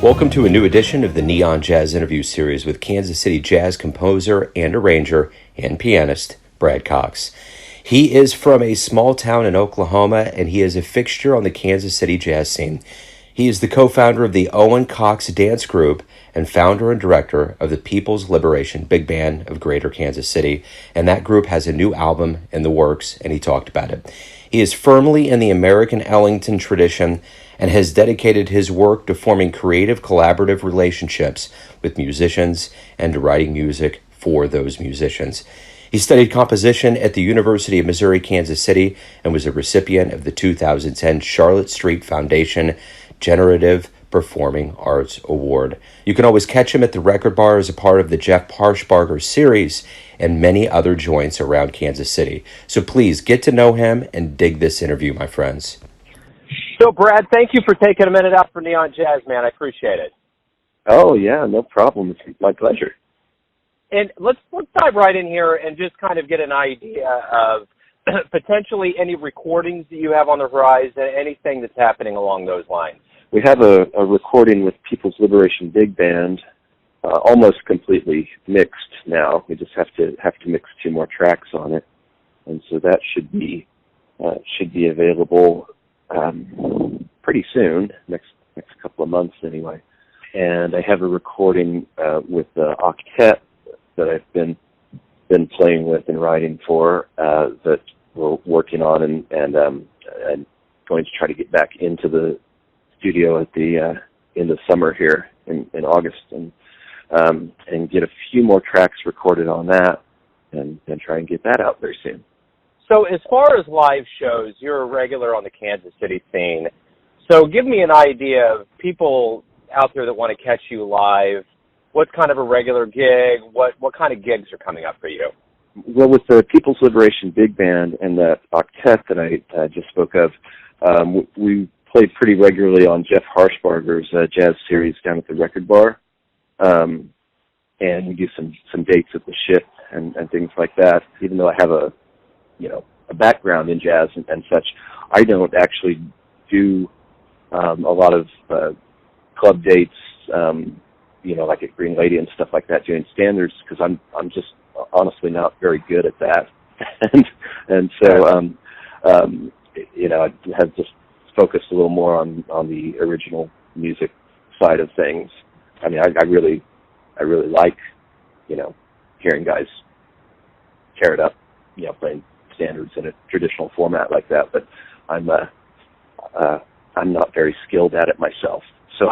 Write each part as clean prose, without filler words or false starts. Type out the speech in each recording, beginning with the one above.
Welcome to a new edition of the Neon Jazz Interview Series with Kansas City jazz composer and arranger and pianist Brad Cox. He is from a small town in Oklahoma, and he is a fixture on the Kansas City jazz scene. He is the co-founder of the Owen Cox Dance Group and founder and director of the People's Liberation Big Band of Greater Kansas City, and that group has a new album in the works, and he talked about it. He is firmly in the American Ellington tradition and has dedicated his work to forming creative, collaborative relationships with musicians and to writing music for those musicians. He studied composition at the University of Missouri, Kansas City, and was a recipient of the 2010 Charlotte Street Foundation Generative Performing Arts Award. You can always catch him at the RecordBar as a part of the Jeff Harsbarger series and many other joints around Kansas City. So please get to know him and dig this interview, my friends. So, Brad, thank you for taking a minute out for Neon Jazz, man. I appreciate it. Oh, yeah, no problem. It's my pleasure. And let's dive right in here and just kind of get an idea of potentially any recordings that you have on the horizon, anything that's happening along those lines. We have a recording with People's Liberation Big Band, almost completely mixed now. We just have to mix 2 more tracks on it, and so that should be available pretty soon, next couple of months anyway. And I have a recording with the octet that I've been playing with and writing for that we're working on and going to try to get back into the studio at the in the summer here in August and get a few more tracks recorded on that and try and get that out very soon. So as far as live shows, you're a regular on the Kansas City scene. So give me an idea of people out there that want to catch you live. What's kind of a regular gig? What kind of gigs are coming up for you? Well, with the People's Liberation Big Band and the octet that I just spoke of, we played pretty regularly on Jeff Harsbarger's jazz series down at the RecordBar, and we do some dates at the Ship and things like that. Even though I have a background in jazz and such, I don't actually do a lot of club dates, like at Green Lady and stuff like that, doing standards, because I'm just honestly not very good at that, and so I have just focused a little more on the original music side of things. I mean, I really like hearing guys tear it up, playing standards in a traditional format like that, but I'm not very skilled at it myself. So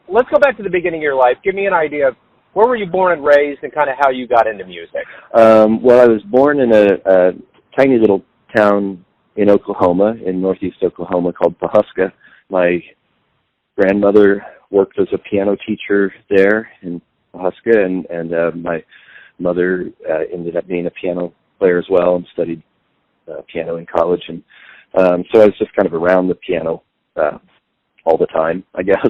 let's go back to the beginning of your life. Give me an idea of where were you born and raised and kind of how you got into music. Well, I was born in a tiny little town in Oklahoma, in northeast Oklahoma, called Pawhuska. My grandmother worked as a piano teacher there in Pawhuska, and my mother ended up being a piano player as well and studied piano in college. And so I was just kind of around the piano all the time, I guess,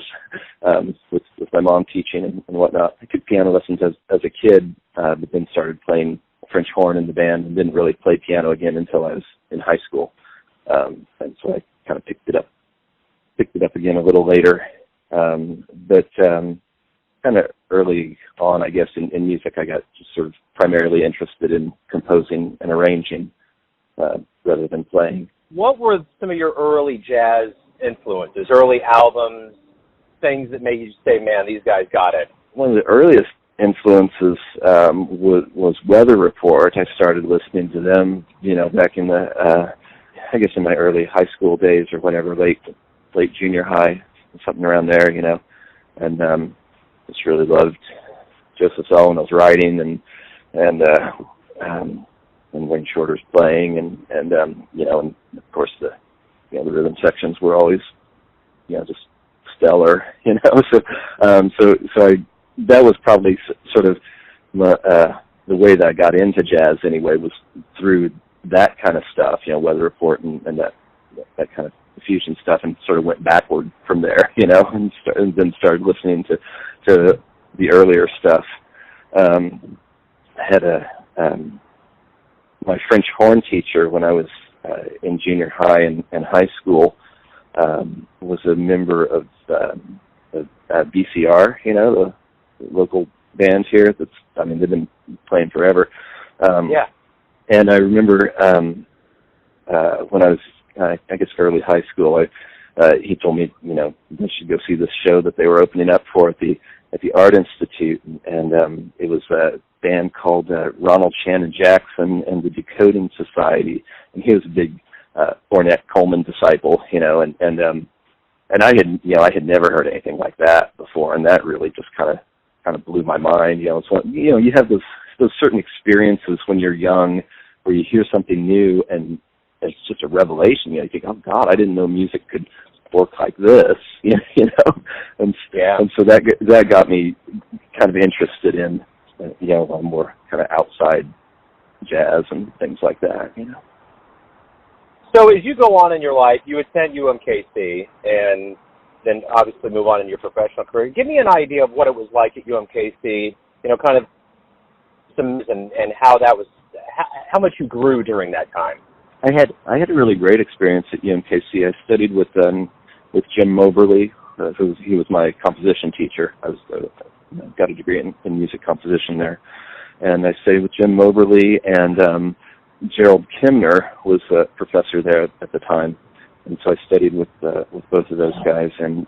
with my mom teaching and whatnot. I took piano lessons as a kid, but then started playing French horn in the band and didn't really play piano again until I was in high school. And so I kind of picked it up again a little later. But kind of early on, I guess, in music, I got just sort of primarily interested in composing and arranging rather than playing. What were some of your early jazz influences, early albums, things that made you say, man, these guys got it? One of the earliest influences was Weather Report. I started listening to them, back in the, I guess in my early high school days or whatever, late junior high, something around there, and just really loved Joseph Owen's writing and Wayne Shorter's playing and of course the rhythm sections were always just stellar, so that was probably sort of the way that I got into jazz anyway, was through that kind of stuff, Weather Report and that kind of fusion stuff, and sort of went backward from there, and then started listening to the earlier stuff. I had my French horn teacher when I was in junior high and high school was a member of BCR, the local band here. They've been playing forever. Yeah. And I remember when I was, I guess, early high school, he told me, I should go see this show that they were opening up for at the Art Institute, and it was a band called Ronald Shannon Jackson and the Decoding Society, and he was a big Ornette Coleman disciple, and I had never heard anything like that before, and that really just kind of blew my mind. It's one, you have those certain experiences when you're young where you hear something new and it's just a revelation. You think, oh God, I didn't know music could work like this, and so that got me kind of interested in more kind of outside jazz and things like that. So as you go on in your life, you attend UMKC and then obviously move on in your professional career. Give me an idea of what it was like at UMKC, kind of some and how that was, how much you grew during that time. I had a really great experience at UMKC. I studied with Jim Moberly, he was my composition teacher. I was got a degree in music composition there, and I studied with Jim Moberly, and Gerald Kimner was a professor there at the time, and so I studied with both of those guys, and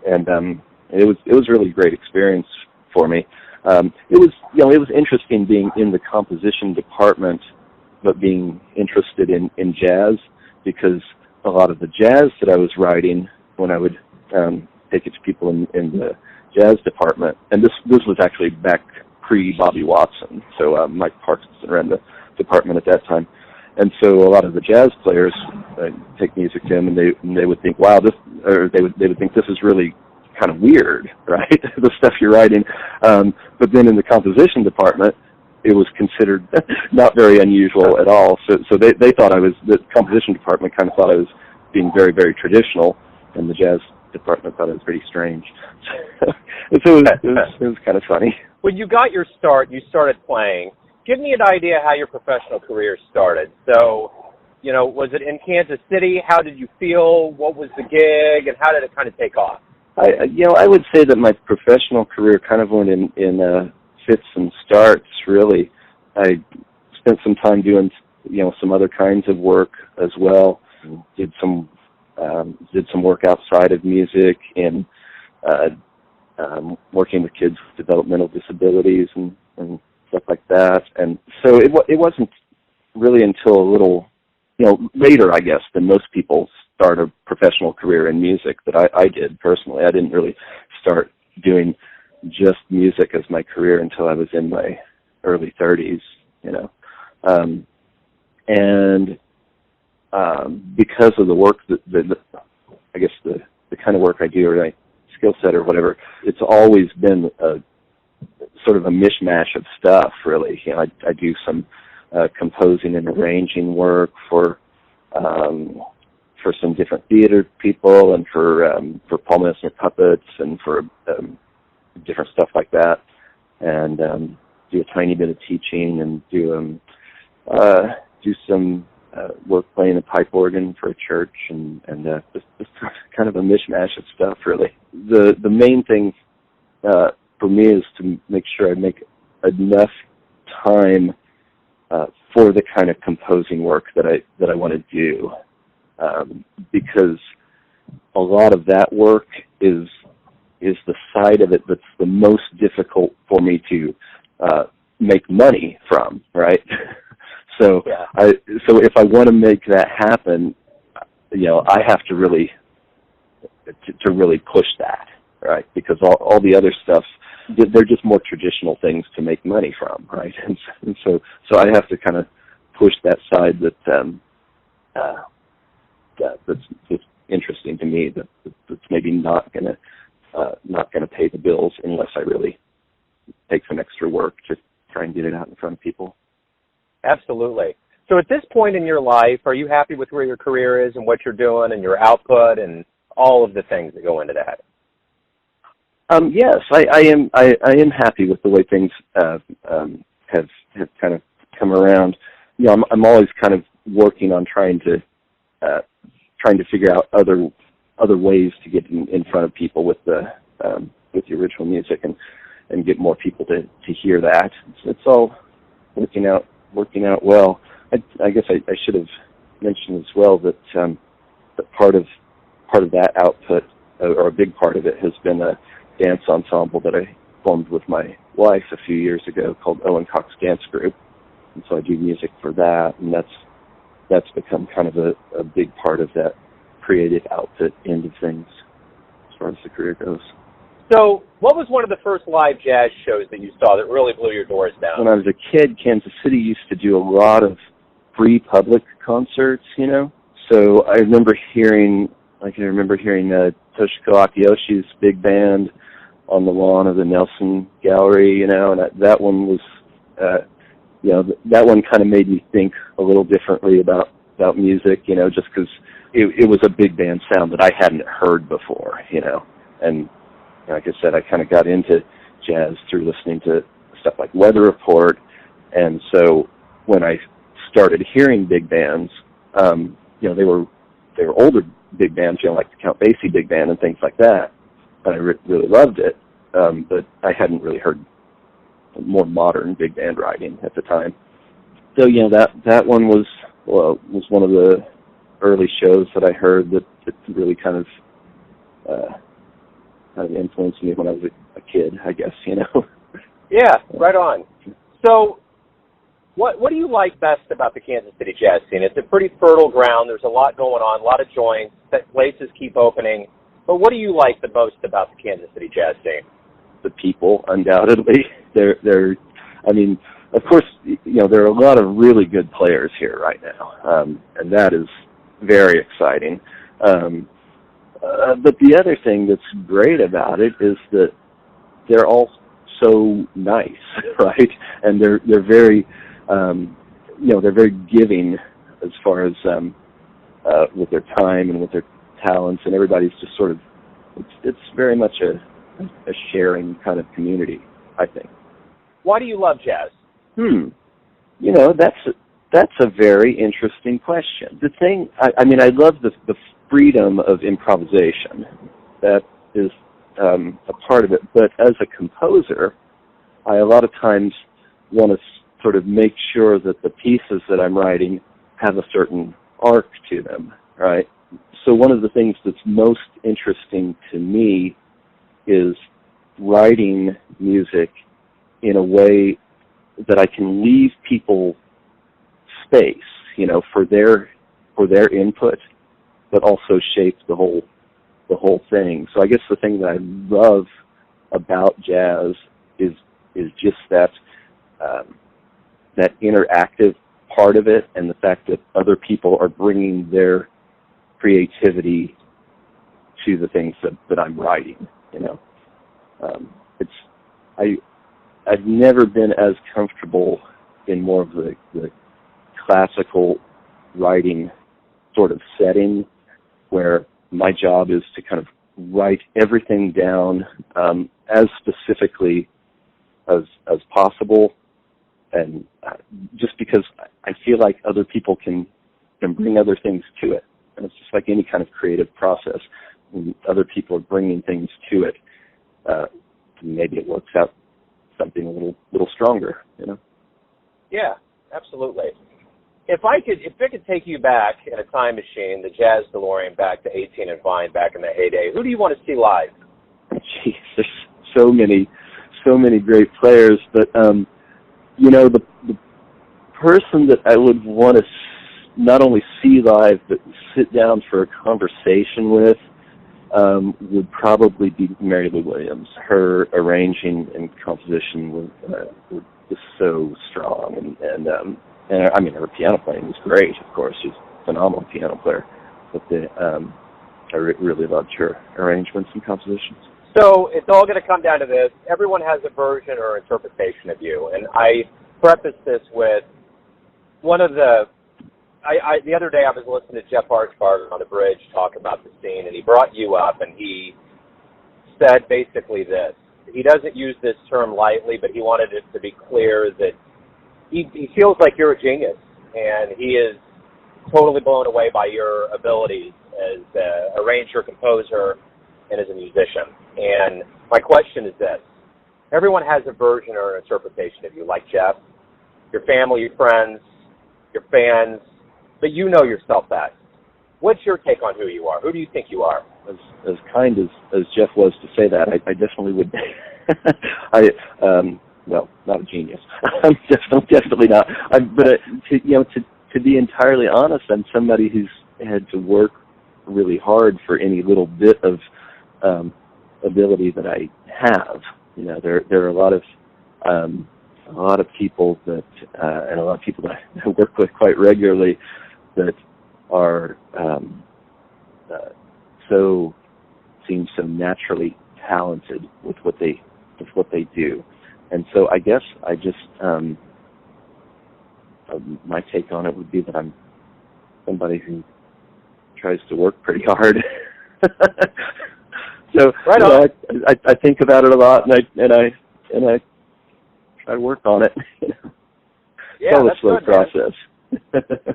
it was a really great experience for me. It was interesting being in the composition department, but being interested in jazz, because a lot of the jazz that I was writing when I would take it to people in the jazz department, and this was actually back pre-Bobby Watson, so Mike Parkinson ran the department at that time. And so a lot of the jazz players take music to them, and they would think, wow, they would think this is really kind of weird, right? The stuff you're writing. But then in the composition department, it was considered not very unusual at all. So they thought the composition department kind of thought I was being very, very traditional, and the jazz department thought it was pretty strange. So it was kind of funny. When you got your start, you started playing. Give me an idea how your professional career started. So, was it in Kansas City? How did you feel? What was the gig, and how did it kind of take off? I would say that my professional career kind of went in fits and starts, really. I spent some time doing, some other kinds of work as well. Did some work outside of music and working with kids with developmental disabilities and stuff like that. And so it wasn't really until a little, later, I guess, than most people start a professional career in music that I did personally. I didn't really start doing just music as my career until I was in my early 30s, and because of the work I guess the kind of work I do, or my skill set or whatever, it's always been a sort of a mishmash of stuff, really. I do some composing and arranging work for some different theater people, and for Paul Messner puppets, and for different stuff like that, and do a tiny bit of teaching, and do some work playing a pipe organ for a church, and just kind of a mishmash of stuff, really. The main thing for me is to make sure I make enough time for the kind of composing work that I want to do, because a lot of that work is the side of it that's the most difficult for me to make money from, right? So if I want to make that happen, I have to really push that, right? Because all the other stuff, they're just more traditional things to make money from, right? And so I have to kind of push that side that's interesting to me, that's maybe not gonna pay the bills unless I really take some extra work to try and get it out in front of people. Absolutely. So at this point in your life, are you happy with where your career is and what you're doing and your output and all of the things that go into that? Yes, I am happy with the way things have kind of come around. I'm always kind of working on trying to figure out other ways to get in front of people with the with the original music and get more people to hear that. It's all working out well. I guess I should have mentioned as well that that part of that output, or a big part of it, has been a dance ensemble that I formed with my wife a few years ago called Owen Cox Dance Group, and so I do music for that, and that's become kind of a big part of that creative output end of things as far as the career goes. So, what was one of the first live jazz shows that you saw that really blew your doors down? When I was a kid, Kansas City used to do a lot of free public concerts, So I remember hearing Toshiko Akiyoshi's big band on the lawn of the Nelson Gallery, and that one was, that one kind of made me think a little differently about music, just because it was a big band sound that I hadn't heard before, and like I said, I kind of got into jazz through listening to stuff like Weather Report, and so when I started hearing big bands, they were older big bands, like the Count Basie big band and things like that, and I really loved it, but I hadn't really heard more modern big band writing at the time. So that one was one of the early shows that I heard that really kind of influenced me when I was a kid, I guess, Yeah, right on. So, what do you like best about the Kansas City jazz scene? It's a pretty fertile ground. There's a lot going on, a lot of joints. That places keep opening. But what do you like the most about the Kansas City jazz scene? The people, undoubtedly. I mean, of course, there are a lot of really good players here right now, and that is very exciting. But the other thing that's great about it is that they're all so nice, right? And they're very, they're very giving as far as with their time and with their talents, and everybody's just sort of, it's very much a sharing kind of community, I think. Why do you love jazz? That's a very interesting question. The thing, I love the freedom of improvisation. That is a part of it. But as a composer, I a lot of times want to sort of make sure that the pieces that I'm writing have a certain arc to them, right? So one of the things that's most interesting to me is writing music in a way that I can leave people space, for their input, but also shape the whole thing. So I guess the thing that I love about jazz is just that interactive part of it, and the fact that other people are bringing their creativity to the things that I'm writing. I've never been as comfortable in more of the classical writing sort of setting, where my job is to kind of write everything down as specifically as possible, and just because I feel like other people can bring other things to it, and it's just like any kind of creative process. When other people are bringing things to it, maybe it works out something a little stronger, Yeah, absolutely. If I could take you back in a time machine, the Jazz DeLorean, back to 18 and Vine, back in the heyday, who do you want to see live? Jeez, there's so many great players, but the person that I would want to not only see live but sit down for a conversation with would probably be Mary Lou Williams. Her arranging and composition was just so strong, and her piano playing was great. Of course, she's a phenomenal piano player, but I really loved her arrangements and compositions. So it's all going to come down to this. Everyone has a version or interpretation of you, and I preface this with one of the other day I was listening to Jeff Harsbarger on the bridge talk about the scene, and he brought you up, and he said basically this. He doesn't use this term lightly, but he wanted it to be clear that he feels like you're a genius, and he is totally blown away by your abilities as an arranger, composer, and as a musician. And My question is this. Everyone has a version or an interpretation of you, like Jeff, your family, your friends, your fans, but you know yourself best. What's your take on who you are? Who do you think you are? As kind as Jeff was to say that, I definitely would. Well, not a genius. I'm definitely not. To be entirely honest, I'm somebody who's had to work really hard for any little bit of ability that I have. There are a lot of people that and a lot of people that I work with quite regularly that are seem so naturally talented with what they do, and so I guess I just my take on it would be that I'm somebody who tries to work pretty hard. So right on. I think about it a lot, and I try to work on it. Yeah, it's that's a slow good, process.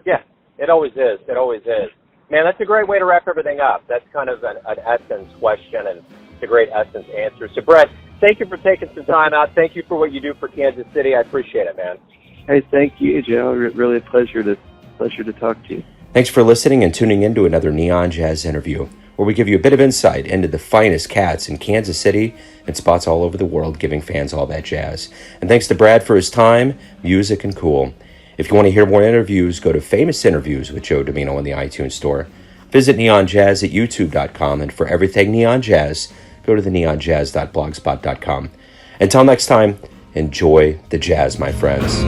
Yeah, it always is. It always is. Man, that's a great way to wrap everything up. That's kind of an essence question, and it's a great essence answer. So, Brett, thank you for taking some time out. Thank you for what you do for Kansas City. I appreciate it, man. Hey, thank you, Joe. Really a pleasure to talk to you. Thanks for listening and tuning in to another Neon Jazz interview, where we give you a bit of insight into the finest cats in Kansas City and spots all over the world, giving fans all that jazz. And thanks to Brad for his time, music, and cool. If you want to hear more interviews, go to Famous Interviews with Joe Domino in the iTunes Store. Visit Neon Jazz at youtube.com, and for everything Neon Jazz, go to the neonjazz.blogspot.com. Until next time, enjoy the jazz, my friends.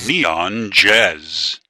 Neon Jazz.